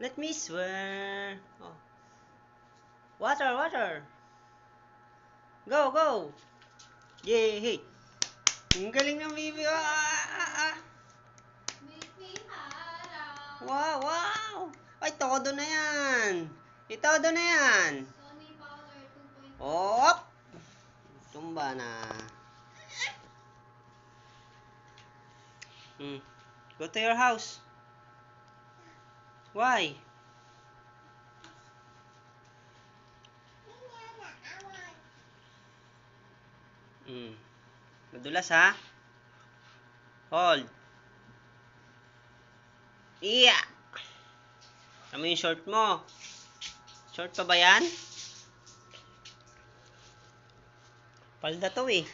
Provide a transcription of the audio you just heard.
Let me swear. Oh. Water, water. Go, go. Yay. Ang galing ng baby. Wow, wow. Ay, todo na yan. Todo na yan. Op. Tumba na. Go to your house. Why? Madulas ha? Hold. Iya. Tama yung short mo. Short pa ba yan? Palda to eh.